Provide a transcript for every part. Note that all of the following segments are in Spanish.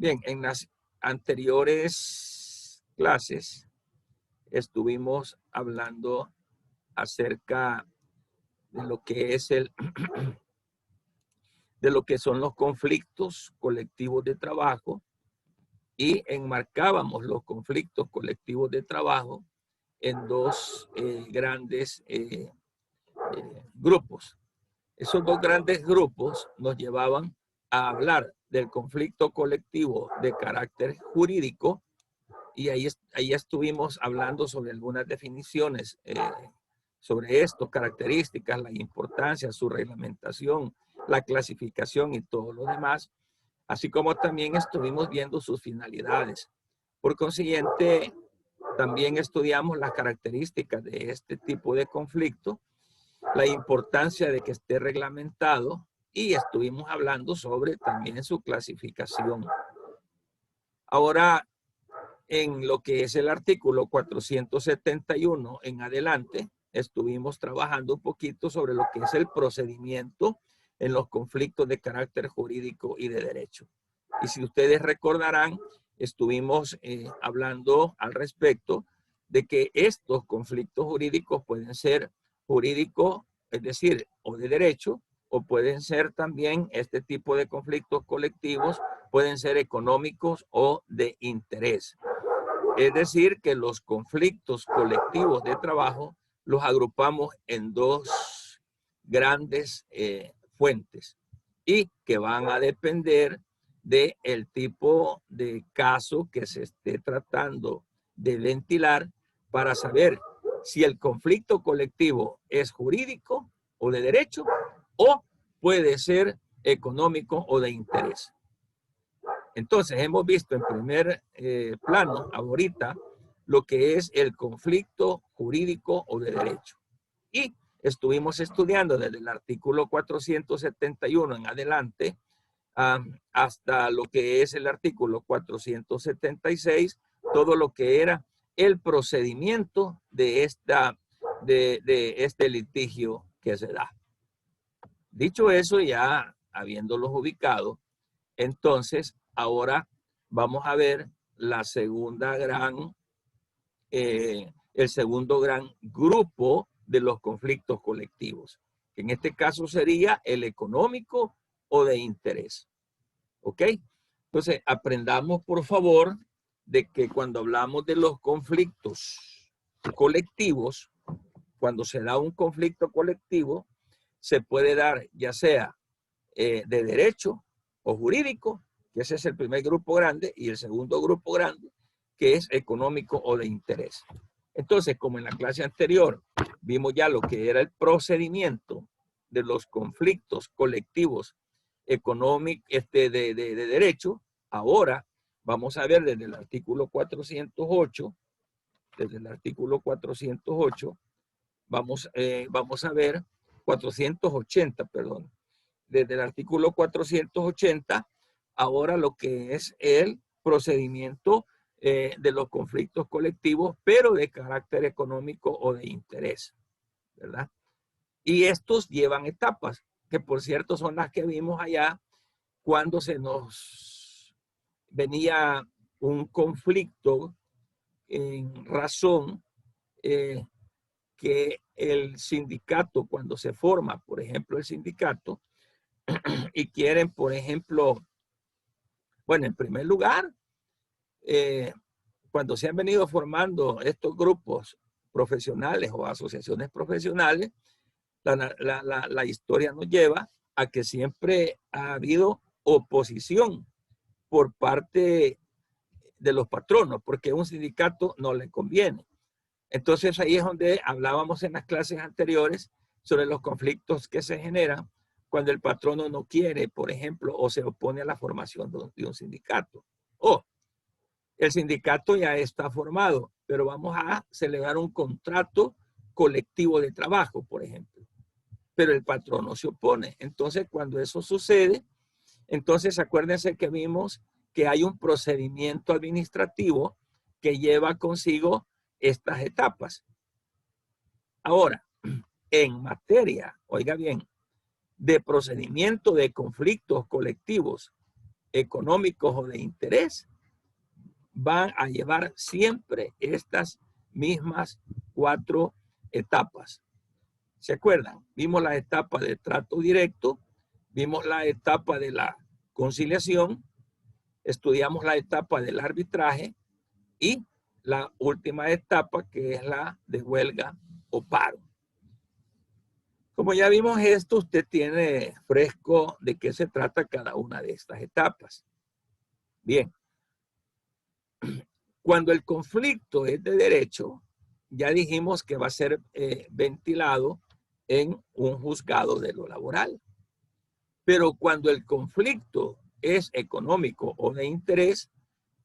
Bien, en las anteriores clases estuvimos hablando acerca de lo que es de lo que son los conflictos colectivos de trabajo y enmarcábamos los conflictos colectivos de trabajo en dos grandes grupos. Esos dos grandes grupos nos llevaban a hablar del conflicto colectivo de carácter jurídico y ahí estuvimos hablando sobre algunas definiciones sobre esto, características, la importancia, su reglamentación, la clasificación y todo lo demás, así como también estuvimos viendo sus finalidades. Por consiguiente, también estudiamos las características de este tipo de conflicto, la importancia de que esté reglamentado y estuvimos hablando sobre también su clasificación. Ahora, en lo que es el artículo 471 en adelante, estuvimos trabajando un poquito sobre lo que es el procedimiento en los conflictos de carácter jurídico y de derecho. Y si ustedes recordarán, estuvimos hablando al respecto de que estos conflictos jurídicos pueden ser jurídicos, es decir, o de derecho, o pueden ser también este tipo de conflictos colectivos, pueden ser económicos o de interés. Es decir, que los conflictos colectivos de trabajo los agrupamos en dos grandes fuentes y que van a depender del tipo de caso que se esté tratando de ventilar para saber si el conflicto colectivo es jurídico o de derecho o puede ser económico o de interés. Entonces, hemos visto en primer plano ahorita lo que es el conflicto jurídico o de derecho. Y estuvimos estudiando desde el artículo 471 en adelante hasta lo que es el artículo 476, todo lo que era el procedimiento de este litigio que se da. Dicho eso, ya habiéndolos ubicado, entonces ahora vamos a ver la segunda el segundo gran grupo de los conflictos colectivos, que en este caso sería el económico o de interés. ¿Ok? Entonces, aprendamos, por favor, de que cuando hablamos de los conflictos colectivos, cuando se da un conflicto colectivo, se puede dar ya sea de derecho o jurídico, que ese es el primer grupo grande, y el segundo grupo grande, que es económico o de interés. Entonces, como en la clase anterior vimos ya lo que era el procedimiento de los conflictos colectivos económicos de derecho, ahora vamos a ver desde el artículo 408, vamos a ver 480, perdón, desde el artículo 480, ahora lo que es el procedimiento de los conflictos colectivos, pero de carácter económico o de interés, ¿verdad? Y estos llevan etapas, que por cierto son las que vimos allá cuando se nos venía un conflicto en razón que el sindicato, cuando se forma, por ejemplo, el sindicato, y quieren, por ejemplo, bueno, en primer lugar, cuando se han venido formando estos grupos profesionales o asociaciones profesionales, la historia nos lleva a que siempre ha habido oposición por parte de los patronos, porque a un sindicato no le conviene. Entonces ahí es donde hablábamos en las clases anteriores sobre los conflictos que se generan cuando el patrono no quiere, por ejemplo, o se opone a la formación de un sindicato. O el sindicato ya está formado, pero vamos a celebrar un contrato colectivo de trabajo, por ejemplo. Pero el patrono se opone. Entonces, cuando eso sucede, entonces acuérdense que vimos que hay un procedimiento administrativo que lleva consigo estas etapas. Ahora, en materia, oiga bien, de procedimiento de conflictos colectivos económicos o de interés van a llevar siempre estas mismas 4 etapas. ¿Se acuerdan? Vimos la etapa de trato directo, vimos la etapa de la conciliación, estudiamos la etapa del arbitraje y la última etapa, que es la de huelga o paro. Como ya vimos esto, usted tiene fresco de qué se trata cada una de estas etapas. Bien, cuando el conflicto es de derecho, ya dijimos que va a ser ventilado en un juzgado de lo laboral. Pero cuando el conflicto es económico o de interés,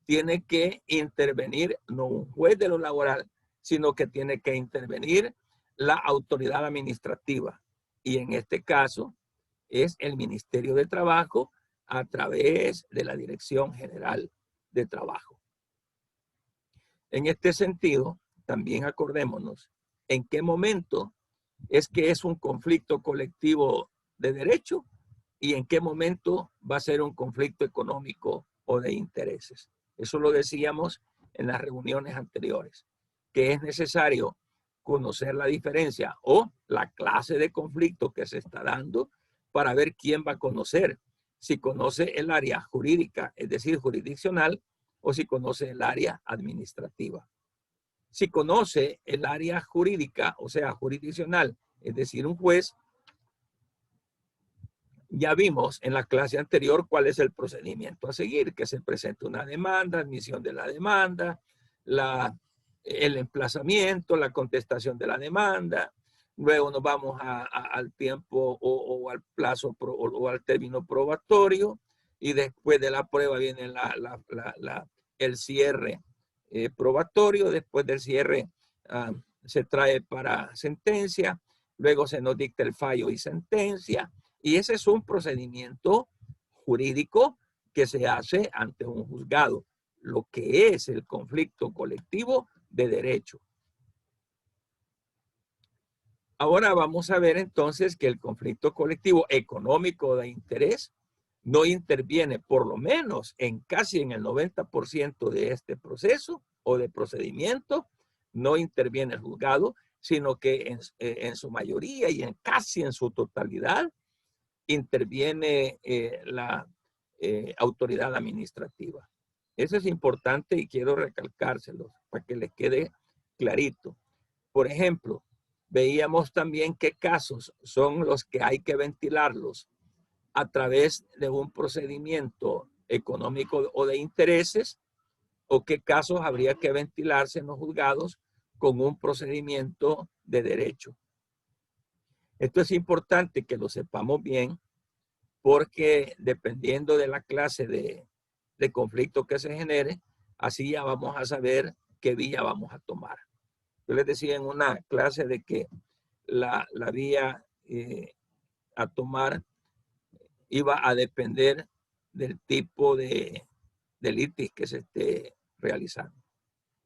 tiene que intervenir no un juez de lo laboral, sino que tiene que intervenir la autoridad administrativa. Y en este caso es el Ministerio de Trabajo a través de la Dirección General de Trabajo. En este sentido, también acordémonos en qué momento es que es un conflicto colectivo de derecho y en qué momento va a ser un conflicto económico o de intereses. Eso lo decíamos en las reuniones anteriores, que es necesario conocer la diferencia o la clase de conflicto que se está dando para ver quién va a conocer, si conoce el área jurídica, es decir, jurisdiccional, o si conoce el área administrativa. Si conoce el área jurídica, o sea, jurisdiccional, es decir, un juez, ya vimos en la clase anterior cuál es el procedimiento a seguir, que se presenta una demanda, admisión de la demanda, el emplazamiento, la contestación de la demanda, luego nos vamos al tiempo o al plazo o al término probatorio y después de la prueba viene el cierre probatorio, después del cierre se trae para sentencia, luego se nos dicta el fallo y sentencia. Y ese es un procedimiento jurídico que se hace ante un juzgado, lo que es el conflicto colectivo de derecho. Ahora vamos a ver entonces que el conflicto colectivo económico de interés no interviene, por lo menos casi en el 90% de este proceso o de procedimiento, no interviene el juzgado, sino que en su mayoría y casi en su totalidad interviene la autoridad administrativa. Eso es importante y quiero recalcárselo para que les quede clarito. Por ejemplo, veíamos también qué casos son los que hay que ventilarlos a través de un procedimiento económico o de intereses, o qué casos habría que ventilarse en los juzgados con un procedimiento de derecho. Esto es importante que lo sepamos bien, porque dependiendo de la clase de conflicto que se genere, así ya vamos a saber qué vía vamos a tomar. Yo les decía en una clase de que la vía a tomar iba a depender del tipo de litis que se esté realizando.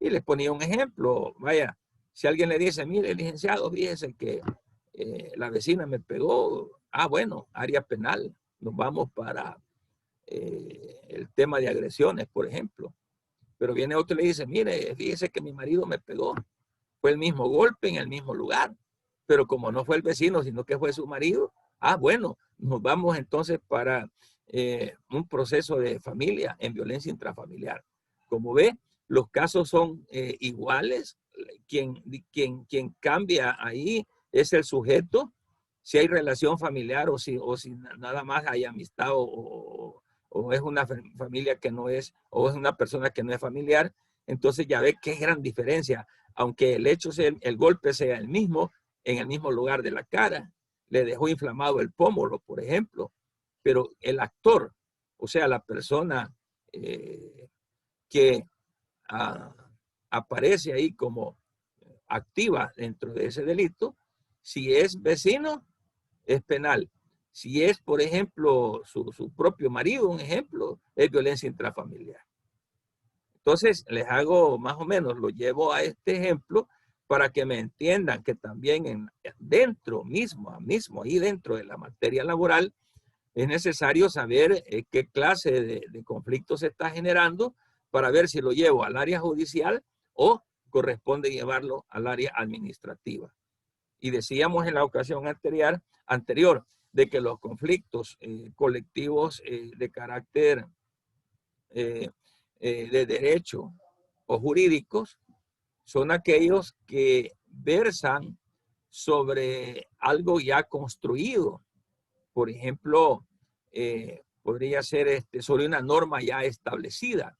Y les ponía un ejemplo. Vaya, si alguien le dice, mire, licenciado, fíjese que la vecina me pegó. Ah, bueno, área penal. Nos vamos para el tema de agresiones, por ejemplo. Pero viene otro y le dice, mire, fíjese que mi marido me pegó. Fue el mismo golpe en el mismo lugar. Pero como no fue el vecino, sino que fue su marido, ah, bueno, nos vamos entonces para un proceso de familia en violencia intrafamiliar. Como ve, los casos son iguales. Quien cambia ahí es el sujeto, si hay relación familiar o si nada más hay amistad o es una familia que no es, o es una persona que no es familiar, entonces ya ve qué gran diferencia. Aunque el hecho sea, el golpe sea el mismo, en el mismo lugar de la cara, le dejó inflamado el pómulo, por ejemplo, pero el actor, o sea, la persona que aparece ahí como activa dentro de ese delito, si es vecino, es penal. Si es, por ejemplo, su propio marido, un ejemplo, es violencia intrafamiliar. Entonces, les hago más o menos, lo llevo a este ejemplo para que me entiendan que también dentro mismo, ahí dentro de la materia laboral, Es necesario saber qué clase de conflicto se está generando para ver si lo llevo al área judicial o corresponde llevarlo al área administrativa. Y decíamos en la ocasión anterior de que los conflictos colectivos de carácter de derecho o jurídicos son aquellos que versan sobre algo ya construido. Por ejemplo, podría ser sobre una norma ya establecida.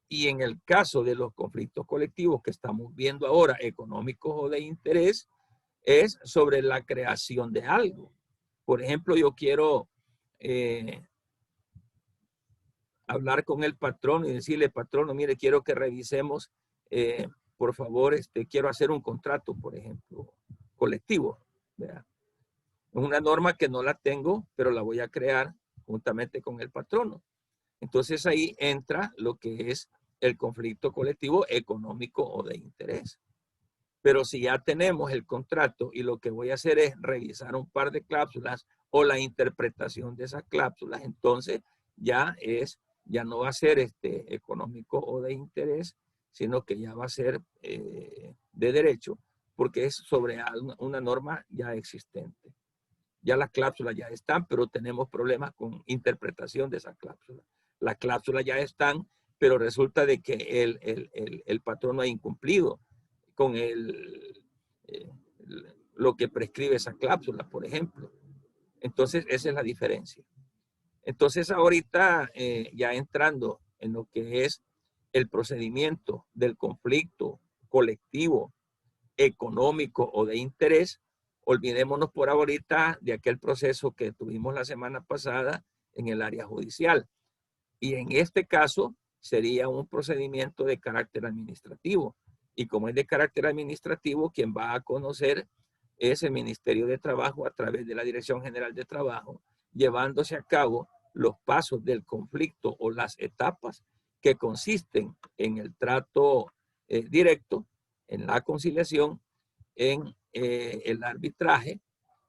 Y en el caso de los conflictos colectivos que estamos viendo ahora, económicos o de interés, es sobre la creación de algo. Por ejemplo, yo quiero hablar con el patrón y decirle, patrono, mire, quiero que revisemos, por favor, quiero hacer un contrato, por ejemplo, colectivo. ¿Verdad? Es una norma que no la tengo, pero la voy a crear juntamente con el patrono. Entonces ahí entra lo que es el conflicto colectivo económico o de interés. Pero si ya tenemos el contrato y lo que voy a hacer es revisar un par de cláusulas o la interpretación de esas cláusulas, entonces ya no va a ser económico o de interés, sino que ya va a ser de derecho, porque es sobre una norma ya existente. Ya las cláusulas ya están, pero tenemos problemas con interpretación de esas cláusulas. Las cláusulas ya están, pero resulta de que el patrón no ha incumplido con lo que prescribe esa cláusula, por ejemplo. Entonces, esa es la diferencia. Entonces, ahorita ya entrando en lo que es el procedimiento del conflicto colectivo, económico o de interés, olvidémonos por ahorita de aquel proceso que tuvimos la semana pasada en el área judicial. Y en este caso sería un procedimiento de carácter administrativo. Y como es de carácter administrativo, quien va a conocer es el Ministerio de Trabajo a través de la Dirección General de Trabajo, llevándose a cabo los pasos del conflicto o las etapas que consisten en el trato directo, en la conciliación, en el arbitraje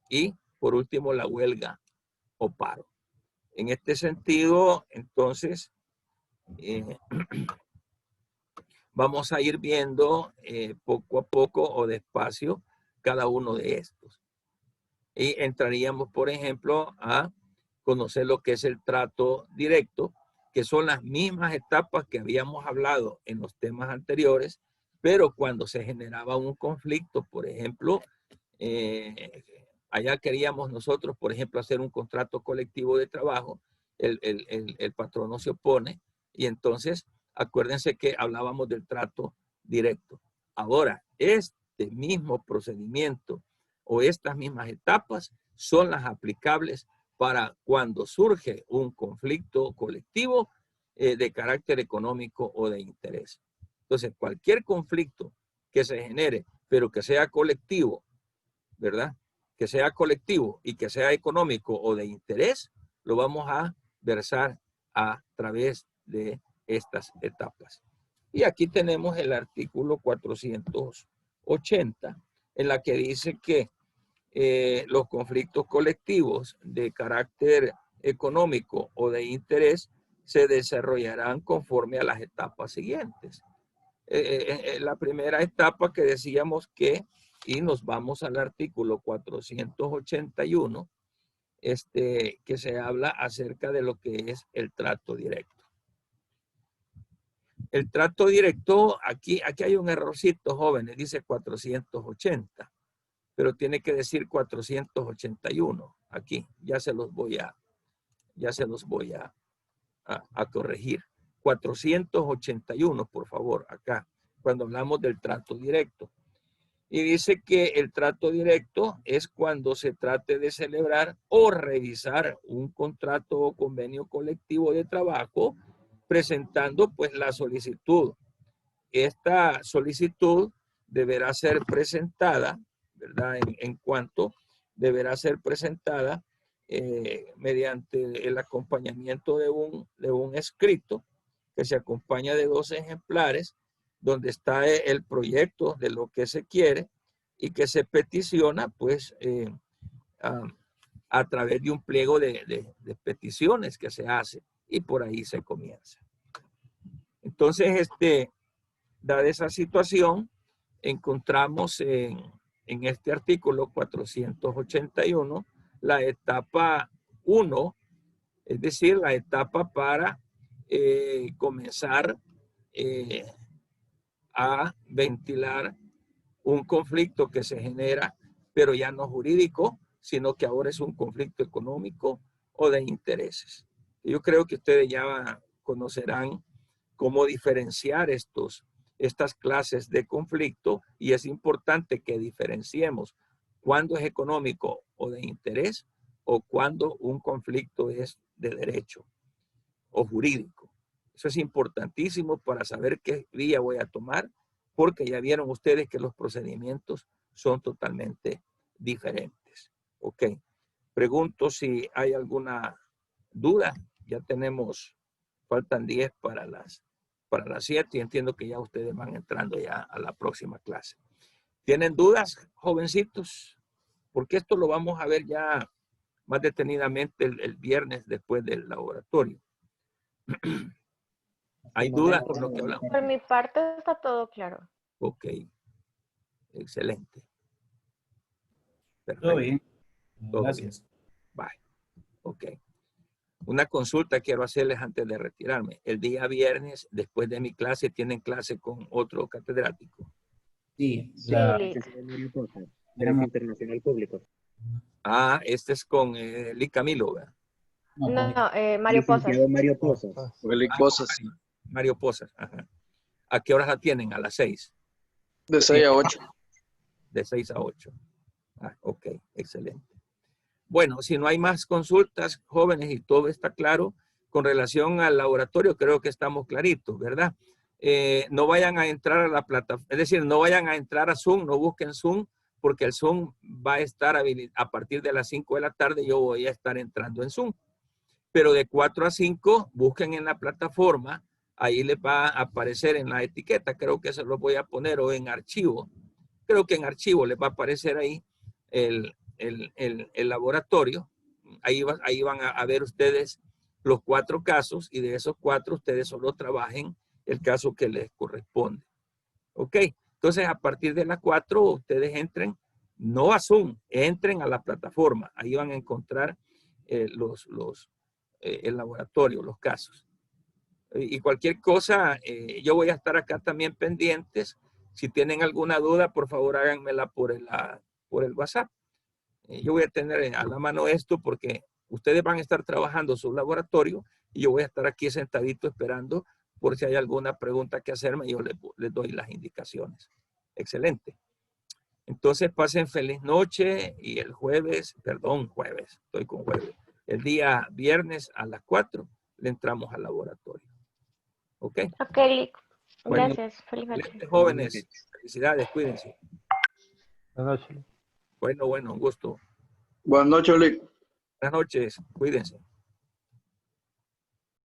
y, por último, la huelga o paro. En este sentido, entonces, vamos a ir viendo poco a poco o despacio cada uno de estos. Y entraríamos, por ejemplo, a conocer lo que es el trato directo, que son las mismas etapas que habíamos hablado en los temas anteriores, pero cuando se generaba un conflicto, por ejemplo, allá queríamos nosotros, por ejemplo, hacer un contrato colectivo de trabajo, el patrono se opone y entonces acuérdense que hablábamos del trato directo. Ahora, este mismo procedimiento o estas mismas etapas son las aplicables para cuando surge un conflicto colectivo de carácter económico o de interés. Entonces, cualquier conflicto que se genere, pero que sea colectivo, ¿verdad? Que sea colectivo y que sea económico o de interés, lo vamos a versar a través de estas etapas. Y aquí tenemos el artículo 480, en la que dice que los conflictos colectivos de carácter económico o de interés se desarrollarán conforme a las etapas siguientes. La primera etapa que decíamos que, y nos vamos al artículo 481, que se habla acerca de lo que es el trato directo. El trato directo, aquí hay un errorcito, jóvenes, dice 480, pero tiene que decir 481 aquí. Ya se los voy a corregir. 481, por favor, acá, cuando hablamos del trato directo. Y dice que el trato directo es cuando se trate de celebrar o revisar un contrato o convenio colectivo de trabajo, presentando pues la solicitud. Esta solicitud deberá ser presentada, ¿verdad? En cuanto deberá ser presentada mediante el acompañamiento de un escrito que se acompaña de 2 ejemplares, donde está el proyecto de lo que se quiere y que se peticiona pues a través de un pliego de peticiones que se hace y por ahí se comienza. Entonces, dada esa situación, encontramos en este artículo 481 la etapa 1, es decir, la etapa para comenzar a ventilar un conflicto que se genera, pero ya no jurídico, sino que ahora es un conflicto económico o de intereses. Yo creo que ustedes ya conocerán cómo diferenciar estas clases de conflicto, y es importante que diferenciemos cuándo es económico o de interés o cuándo un conflicto es de derecho o jurídico. Eso es importantísimo para saber qué vía voy a tomar, porque ya vieron ustedes que los procedimientos son totalmente diferentes. Ok. Pregunto si hay alguna duda. Ya tenemos, faltan 10 para las 7 y entiendo que ya ustedes van entrando ya a la próxima clase. ¿Tienen dudas, jovencitos? Porque esto lo vamos a ver ya más detenidamente el viernes después del laboratorio. ¿Hay dudas con lo que hablamos? Por mi parte está todo claro. Ok. Excelente. Perfecto. Todo bien. Todo Gracias. bien. Bye. Ok. Una consulta quiero hacerles antes de retirarme. El día viernes, después de mi clase, ¿tienen clase con otro catedrático? Sí, Sí, tenemos internacional público. Ah, este es con Lee Camilo, ¿verdad? no, Mario Posas. Mario Posas. Mario Posas. Ajá. ¿A qué horas la tienen? A las 6. De 6 a 8. De 6 a 8. Ah, ok, excelente. Bueno, si no hay más consultas, jóvenes, y todo está claro, con relación al laboratorio, creo que estamos claritos, ¿verdad? No vayan a entrar a la plataforma, es decir, no vayan a entrar a Zoom, no busquen Zoom, porque el Zoom va a estar a partir de las 5 de la tarde, yo voy a estar entrando en Zoom. Pero de 4 a 5, busquen en la plataforma, ahí les va a aparecer en la etiqueta, creo que se lo voy a poner, o en archivo. Creo que en archivo les va a aparecer ahí el laboratorio. Ahí van a ver ustedes los 4 casos, y de esos 4 ustedes solo trabajen el caso que les corresponde. Ok, entonces a partir de las 4 ustedes entren, no a Zoom, entren a la plataforma. Ahí van a encontrar el laboratorio, los casos. Y cualquier cosa, yo voy a estar acá también pendientes. Si tienen alguna duda, por favor háganmela por el WhatsApp. Yo voy a tener a la mano esto porque ustedes van a estar trabajando su laboratorio y yo voy a estar aquí sentadito esperando por si hay alguna pregunta que hacerme. Yo les doy las indicaciones. Excelente. Entonces pasen feliz noche, y el jueves, estoy con jueves. El día viernes a las 4 le entramos al laboratorio. ¿Ok? Ok, Lick. Gracias. Feliz noche. Jóvenes, felicidades, cuídense. Buenas noches. Bueno, un gusto. Buenas noches, Lick. Buenas noches, cuídense.